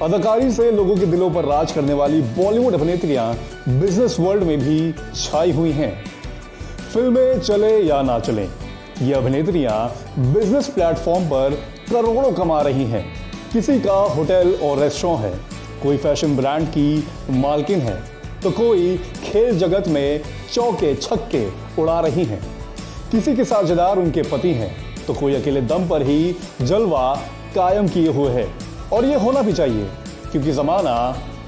अदाकारी से लोगों के दिलों पर राज करने वाली बॉलीवुड अभिनेत्रियां बिजनेस वर्ल्ड में भी छाई हुई हैं। फिल्में चले या ना चले, ये अभिनेत्रियां बिजनेस प्लेटफॉर्म पर करोड़ों कमा रही हैं। किसी का होटल और रेस्टोरेंट है, कोई फैशन ब्रांड की मालकिन है, तो कोई खेल जगत में चौके छक्के उड़ा रही हैं। किसी के साझेदार उनके पति हैं, तो कोई अकेले दम पर ही जलवा कायम किए हुए है। और ये होना भी चाहिए, क्योंकि जमाना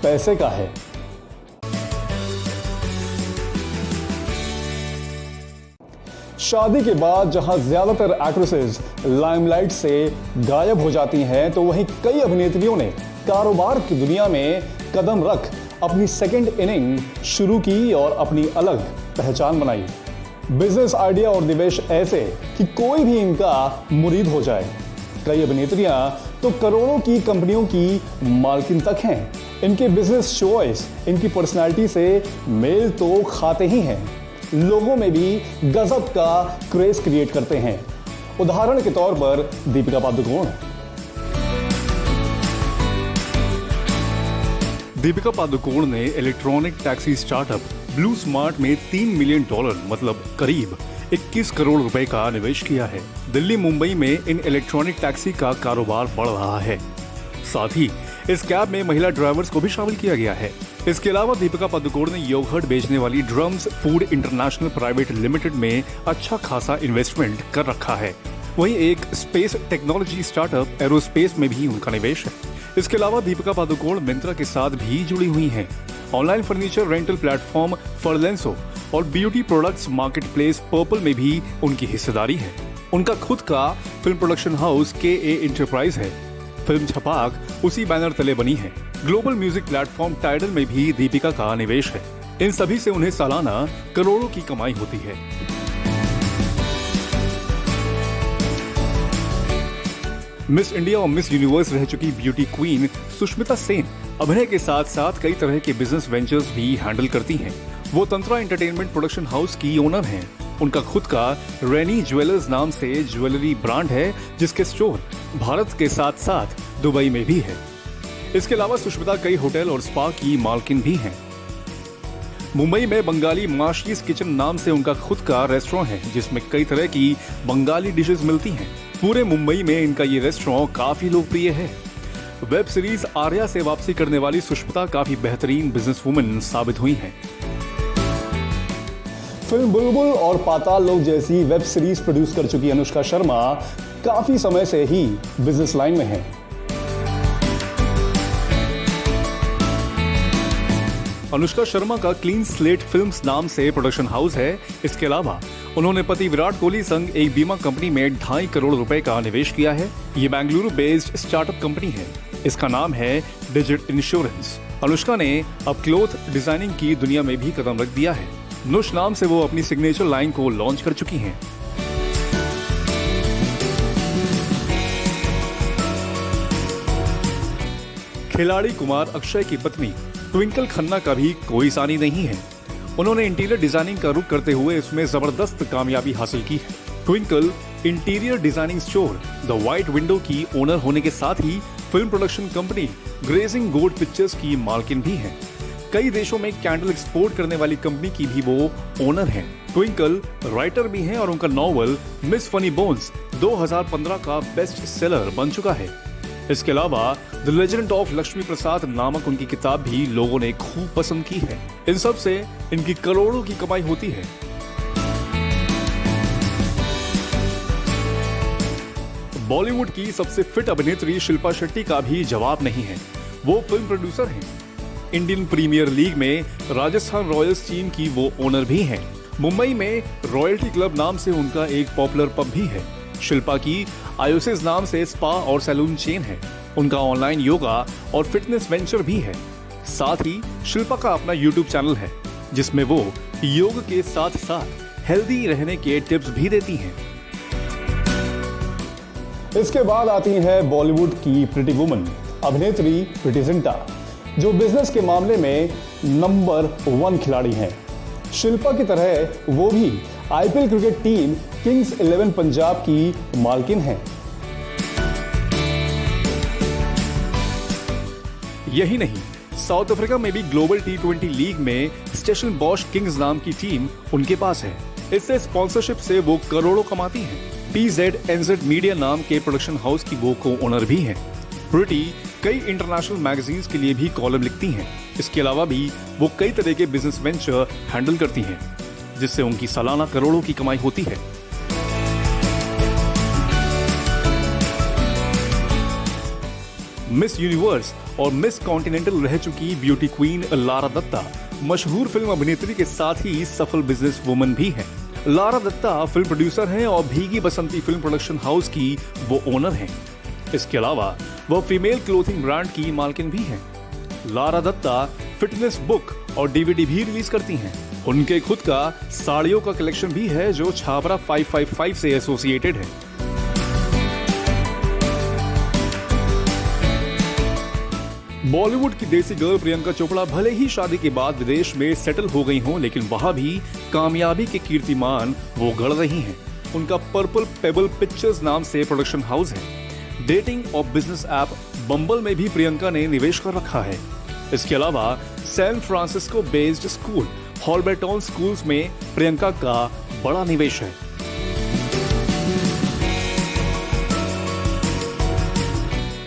पैसे का है। शादी के बाद जहां ज्यादातर एक्ट्रेसेस लाइमलाइट से गायब हो जाती हैं, तो वहीं कई अभिनेत्रियों ने कारोबार की दुनिया में कदम रख अपनी सेकंड इनिंग शुरू की और अपनी अलग पहचान बनाई। बिजनेस आइडिया और निवेश ऐसे कि कोई भी इनका मुरीद हो जाए। कई अभिनेत्रियां तो करोड़ों की कंपनियों की मालकिन तक हैं। इनके बिजनेस चॉइस इनकी पर्सनालिटी से मेल तो खाते ही हैं, लोगों में भी गजब का क्रेज क्रिएट करते हैं। उदाहरण के तौर पर दीपिका पादुकोण। दीपिका पादुकोण ने electronic taxi startup blue smart में $3 मिलियन मतलब करीब 21 करोड़ रुपए का निवेश किया है। दिल्ली मुंबई में इन इलेक्ट्रॉनिक टैक्सी का कारोबार बढ़ रहा है। साथ ही इस कैब में महिला ड्राइवर्स को भी शामिल किया गया है। इसके अलावा दीपिका पादुकोण ने योगर्ट बेचने वाली drums food international private limited में अच्छा खासा इन्वेस्टमेंट कर रखा है। वहीं एक स्पेस टेक्नोलॉजी स्टार्टअप एरोस्पेस में भी उनका निवेश है। इसके अलावा दीपिका पादुकोण मिंत्रा के साथ भी जुड़ी हुई हैं। ऑनलाइन फर्नीचर रेंटल प्लेटफॉर्म फर्लेंसो और beauty products market place purple में भी उनकी हिस्सेदारी है। उनका खुद का film production house KA enterprise है। फिल्म छपाक उसी बैनर तले बनी है। ग्लोबल म्यूजिक प्लेटफॉर्म टाइडल में भी दीपिका का निवेश है। इन सभी से उन्हें सालाना करोड़ों की कमाई होती है। मिस इंडिया और मिस यूनिवर्स रह चुकी ब्यूटी क्वीन सुष्मिता सेन अभिनय के साथ साथ कई तरह के बिजनेस वेंचर्स भी हैंडल करती हैं। वो तंत्रा एंटरटेनमेंट प्रोडक्शन हाउस की ओनर हैं। उनका खुद का रेनी ज्वेलर्स नाम से ज्वेलरी ब्रांड है, जिसके स्टोर भारत के साथ साथ दुबई में भी है। इसके अलावा सुष्मिता कई होटल और स्पा की मालकिन भी हैं। मुंबई में बंगाली माशीज किचन नाम से उनका खुद का रेस्टोरेंट है, जिसमें कई तरह की बंगाली डिशेस मिलती हैं। पूरे मुंबई में इनका ये रेस्टोरेंट काफी लोकप्रिय है। वेब सीरीज आर्या से वापसी करने वाली सुष्मिता काफी बेहतरीन बिजनेस वुमन साबित हुई हैं। फिल्म बुलबुल और पाताल लोक जैसी वेब सीरीज प्रोड्यूस कर चुकी अनुष्का शर्मा काफी समय से ही बिजनेस लाइन में है। अनुष्का शर्मा का क्लीन स्लेट फिल्म्स नाम से प्रोडक्शन हाउस है। इसके अलावा उन्होंने पति विराट कोहली संग एक बीमा कंपनी में 2.5 करोड़ रुपए का निवेश किया है। ये बेंगलुरु बेस्ड स्टार्टअप कंपनी है। इसका नाम है डिजिट इंश्योरेंस। अनुष्का ने अब क्लोथ डिजाइनिंग की दुनिया में भी कदम रख दिया है। नुश नाम से वो अपनी सिग्नेचर लाइन को लॉन्च कर चुकी हैं। खिलाड़ी कुमार अक्षय की पत्नी ट्विंकल खन्ना का भी कोई सानी नहीं है। उन्होंने इंटीरियर डिजाइनिंग का रुख करते हुए इसमें जबरदस्त कामयाबी हासिल की है। Twinkle interior designing store the White Window की ओनर होने के साथ ही film production company Grazing Gold Pictures की मालकिन भी हैं। कई देशों में कैंडल एक्सपोर्ट करने वाली कंपनी की भी वो ओनर हैं। ट्विंकल राइटर भी हैं और उनका नॉवल मिस फनी बोन्स 2015 का बेस्ट सेलर बन चुका है। इसके अलावा द लेजेंड ऑफ लक्ष्मी प्रसाद नामक उनकी किताब भी लोगों ने खूब पसंद की है। इन सब से इनकी करोड़ों की कमाई होती है। बॉलीवुड की सबसे फिट अभिनेत्री शिल्पा शेट्टी का भी जवाब नहीं है। वो फिल्म प्रोड्यूसर हैं। इंडियन प्रीमियर लीग में राजस्थान रॉयल्स टीम की वो ओनर भी हैं। मुंबई में रॉयल्टी क्लब नाम से उनका एक पॉपुलर पब भी है। शिल्पा की आयोसिस नाम से स्पा और सैलून चेन है। उनका ऑनलाइन योगा और फिटनेस वेंचर भी है। साथ ही शिल्पा का अपना यूट्यूब चैनल है, जिसमें वो योग के साथ साथ हेल्दी रहने के टिप्स भी देती हैं। इसके बाद आती है बॉलीवुड की प्रिटी वुमन अभिनेत्री प्रीति जिंटा, जो बिजनेस के मामले में नंबर 1 खिलाड़ी हैं। शिल्पा की तरह वो भी IPL cricket team Kings 11 Punjab की मालकिन हैं। यही नहीं, साउथ अफ्रीका में भी ग्लोबल T20 लीग में स्टेशन बॉश किंग्स नाम की टीम उनके पास है। इससे स्पॉन्सरशिप से वो करोड़ों कमाती हैं। PZNZ मीडिया नाम के प्रोडक्शन हाउस की वो को ओनर भी हैं। प्रीति कई इंटरनेशनल मैगजीन्स के लिए भी कॉलम लिखती हैं। इसके अलावा भी वो कई तरह के बिजनेस वेंचर हैंडल करती हैं, जिससे उनकी सालाना करोड़ों की कमाई होती है। मिस यूनिवर्स और मिस कॉन्टिनेंटल रह चुकी ब्यूटी क्वीन लारा दत्ता मशहूर फिल्म अभिनेत्री के साथ ही सफल बिजनेस वुमन भी हैं। लारा दत्ता फिल्म प्रोड्यूसर हैं और भीगी बसंती फिल्म प्रोडक्शन हाउस की वो ओनर हैं। इसके अलावा वो फीमेल क्लोथिंग ब्रांड की मालकिन भी हैं। लारा दत्ता फिटनेस बुक और DVD भी रिलीज करती हैं। उनके खुद का साड़ियों का कलेक्शन भी है जो छाबरा 555 से एसोसिएटेड है। बॉलीवुड की देसी गर्ल प्रियंका चोपड़ा भले ही शादी के बाद विदेश में सेटल हो गई हों, लेकिन वहां भी कामयाबी के कीर्तिमान वो गढ़ रही हैं। उनका पर्पल पेबल पिक्चर्स नाम से प्रोडक्शन हाउस है। डेटिंग और बिजनेस ऐप बम्बल में भी प्रियंका ने निवेश कर रखा है। इसके अलावा San Francisco based school Holberton Schools में प्रियंका का बड़ा निवेश है।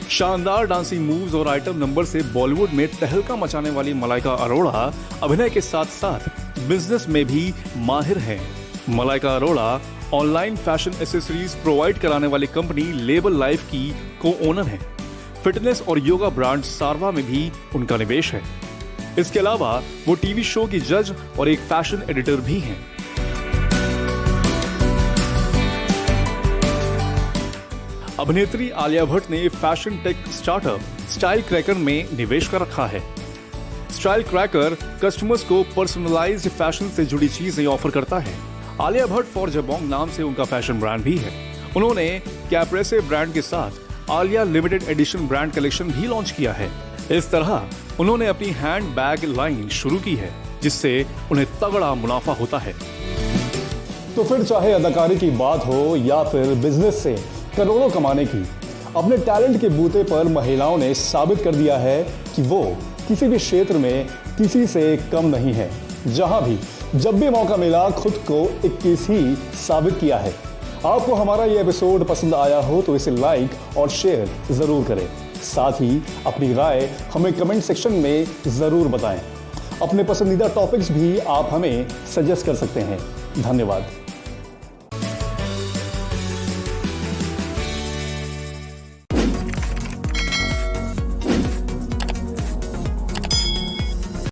शानदार डांसिंग मूव्स और आइटम नंबर से बॉलीवुड में तहलका मचाने वाली मलाइका अरोड़ा अभिनय के साथ साथ बिजनेस में भी माहिर हैं। Malaika Arora online fashion accessories provide कराने वाली कंपनी लेबल लाइफ की को ओनर है। फिटनेस और योगा ब्रांड सारवा में भी उनका निवेश है। इसके अलावा वो टीवी शो की जज और एक फैशन एडिटर भी हैं। अभिनेत्री आलिया भट्ट ने fashion tech startup style cracker में निवेश कर रखा है। स्टाइल क्रैकर कस्टमर्स को पर्सनलाइज्ड फैशन से जुड़ी चीजें ऑफर करता है। आलिया भट्ट फॉर जबोंग नाम से उनका फैशन ब्रांड भी है। उन्होंने कैप्रेसे ब्रांड के साथ Alia limited edition brand collection भी लॉन्च किया है। इस तरह उन्होंने अपनी हैंड बैग लाइन शुरू की है, जिससे उन्हें तगड़ा मुनाफा होता है। तो फिर चाहे अदाकारी की बात हो या फिर बिजनेस से करोड़ों कमाने की, अपने टैलेंट के बूते पर महिलाओं ने साबित कर दिया है कि वो किसी भी क्षेत्र में किसी से कम नहीं है। जहां भी जब भी मौका मिला खुद को 21 ही साबित किया है। आपको हमारा ये एपिसोड पसंद आया हो तो इसे लाइक और शेयर जरूर करें। साथ ही अपनी राय हमें कमेंट सेक्शन में जरूर बताएं। अपने पसंदीदा टॉपिक्स भी आप हमें सजेस्ट कर सकते हैं। धन्यवाद।